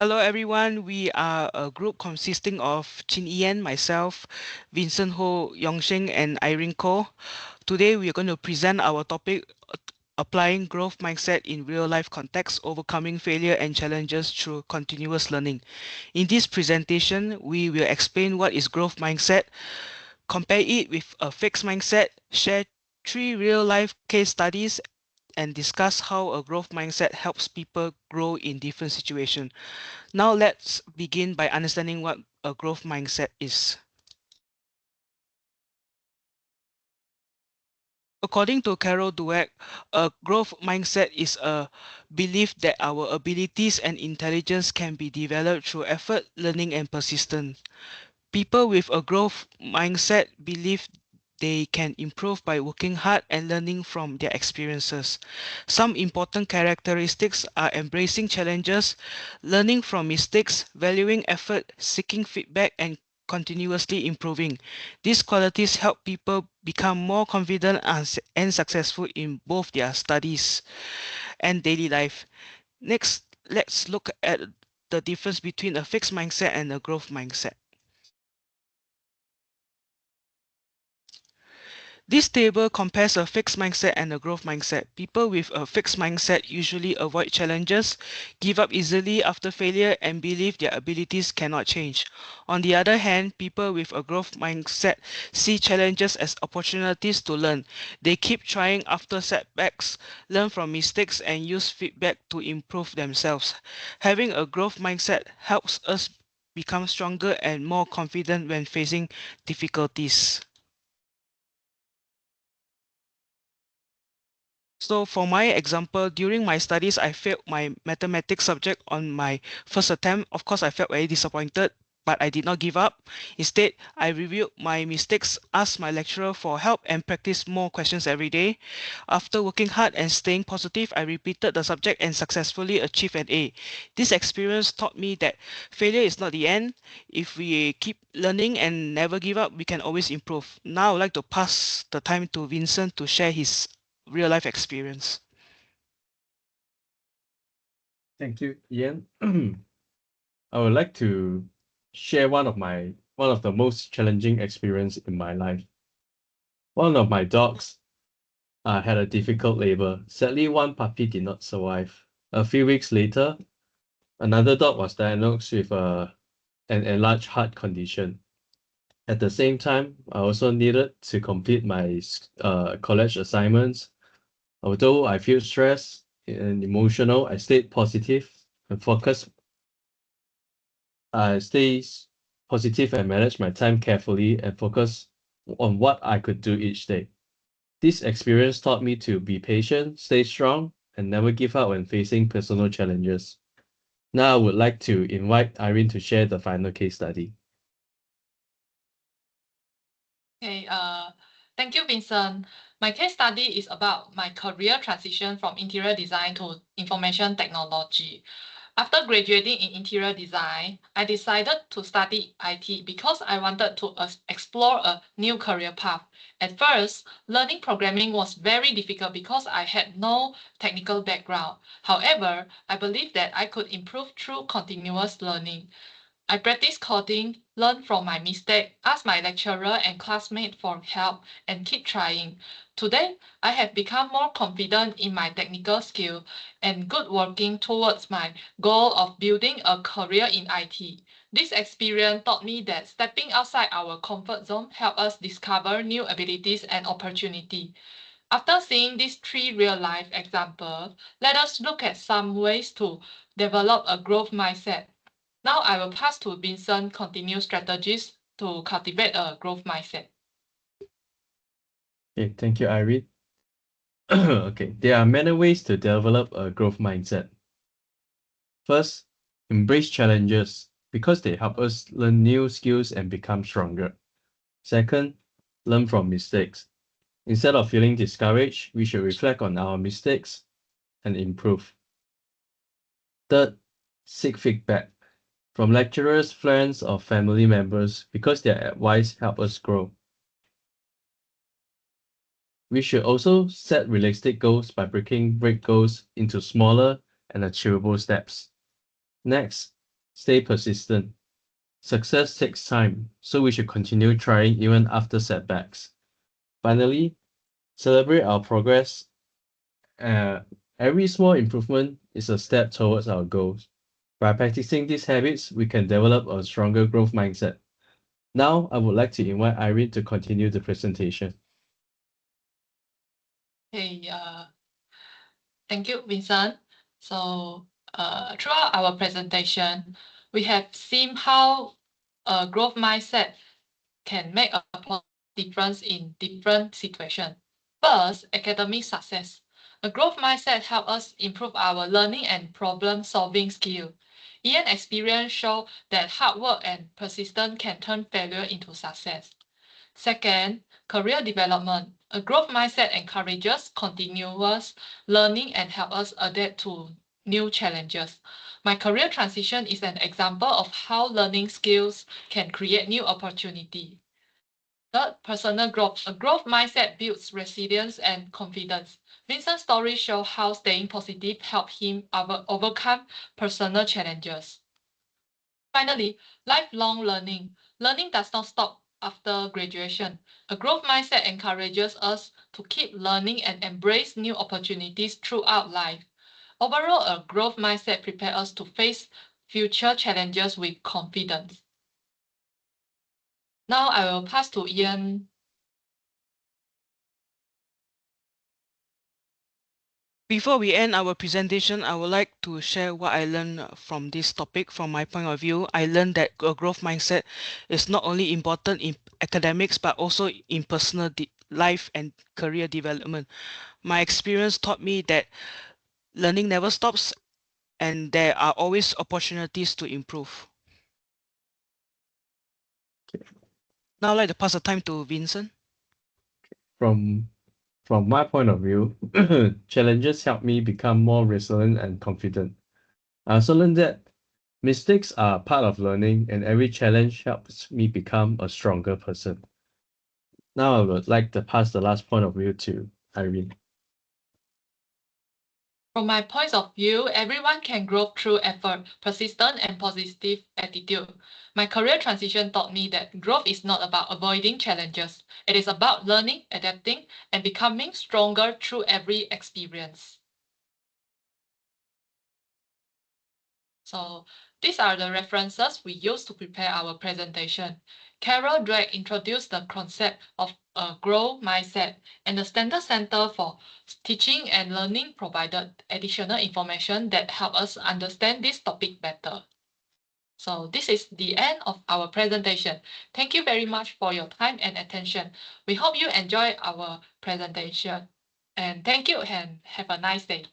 Hello everyone, we are a group consisting of Chin Ian, myself, Vincent Ho, Yong Sheng and Irene Koh. Today we are going to present our topic, applying growth mindset in real life context, overcoming failure and challenges through continuous learning. In this presentation, we will explain what is growth mindset, compare it with a fixed mindset, share 3 real life case studies and discuss how a growth mindset helps people grow in different situations. Now let's begin by understanding what a growth mindset is. According to Carol Dweck, a growth mindset is a belief that our abilities and intelligence can be developed through effort, learning, and persistence. People with a growth mindset believe they can improve by working hard and learning from their experiences. Some important characteristics are embracing challenges, learning from mistakes, valuing effort, seeking feedback, and continuously improving. These qualities help people become more confident and successful in both their studies and daily life. Next, let's look at the difference between a fixed mindset and a growth mindset. This table compares a fixed mindset and a growth mindset. People with a fixed mindset usually avoid challenges, give up easily after failure, and believe their abilities cannot change. On the other hand, people with a growth mindset see challenges as opportunities to learn. They keep trying after setbacks, learn from mistakes, and use feedback to improve themselves. Having a growth mindset helps us become stronger and more confident when facing difficulties. So for my example, during my studies, I failed my mathematics subject on my first attempt. Of course, I felt very disappointed, but I did not give up. Instead, I reviewed my mistakes, asked my lecturer for help, and practiced more questions every day. After working hard and staying positive, I repeated the subject and successfully achieved an A. This experience taught me that failure is not the end. If we keep learning and never give up, we can always improve. Now I would like to pass the time to Vincent to share his real life experience. Thank you, Ian. I would like to share one of the most challenging experience in my life. One of my dogs had a difficult labor. Sadly, one puppy did not survive. A few weeks later, another dog was diagnosed with an enlarged heart condition. At the same time, I also needed to complete my college assignments. Although I feel stressed and emotional, I stayed positive and focused. I stay positive and manage my time carefully and focus on what I could do each day. This experience taught me to be patient, stay strong, and never give up when facing personal challenges. Now I would like to invite Irene to share the final case study. Okay, thank you, Vincent. My case study is about my career transition from interior design to information technology. After graduating in interior design, I decided to study IT because I wanted to explore a new career path. At first, learning programming was very difficult because I had no technical background. However, I believed that I could improve through continuous learning. I practice coding, learn from my mistake, ask my lecturer and classmate for help, and keep trying. Today, I have become more confident in my technical skill and good working towards my goal of building a career in IT. This experience taught me that stepping outside our comfort zone helps us discover new abilities and opportunity. After seeing these three real-life examples, let us look at some ways to develop a growth mindset. Now I will pass to Vincent continue strategies to cultivate a growth mindset. Okay, thank you, Irene. Okay, there are many ways to develop a growth mindset. First, embrace challenges because they help us learn new skills and become stronger. Second, learn from mistakes. Instead of feeling discouraged, we should reflect on our mistakes and improve. Third, seek feedback from lecturers, friends, or family members because their advice help us grow. We should also set realistic goals by break goals into smaller and achievable steps. Next, Stay persistent. Success takes time, so we should continue trying even after setbacks. Finally, celebrate our progress. Every small improvement is a step towards our goals. By practicing these habits, we can develop a stronger growth mindset. Now, I would like to invite Irene to continue the presentation. Okay, thank you, Vincent. So, throughout our presentation, we have seen how a growth mindset can make a difference in different situations. First, academic success. A growth mindset helps us improve our learning and problem-solving skill. Ian experience show that hard work and persistence can turn failure into success. Second, career development. A growth mindset encourages continuous learning and helps us adapt to new challenges. My career transition is an example of how learning skills can create new opportunity. Third, personal growth. A growth mindset builds resilience and confidence. Vincent's story shows how staying positive helped him overcome personal challenges. Finally, lifelong learning. Learning does not stop after graduation. A growth mindset encourages us to keep learning and embrace new opportunities throughout life. Overall, a growth mindset prepares us to face future challenges with confidence. Now I will pass to Ian. Before we end our presentation, I would like to share what I learned from this topic. From my point of view, I learned that a growth mindset is not only important in academics, but also in personal life and career development. My experience taught me that learning never stops and there are always opportunities to improve. Now I'd like to pass the time to Vincent. From my point of view, challenges help me become more resilient and confident. I also learned that mistakes are part of learning, and every challenge helps me become a stronger person. Now, I would like to pass the last point of view to Irene. From my point of view, everyone can grow through effort, persistence, and positive attitude. My career transition taught me that growth is not about avoiding challenges. It is about learning, adapting, and becoming stronger through every experience. So these are the references we use to prepare our presentation. Carol Dweck introduced the concept of a growth mindset, and the Standard Center for Teaching and Learning provided additional information that help us understand this topic better. So this is the end of our presentation. Thank you very much for your time and attention. We hope you enjoy our presentation. And thank you and have a nice day.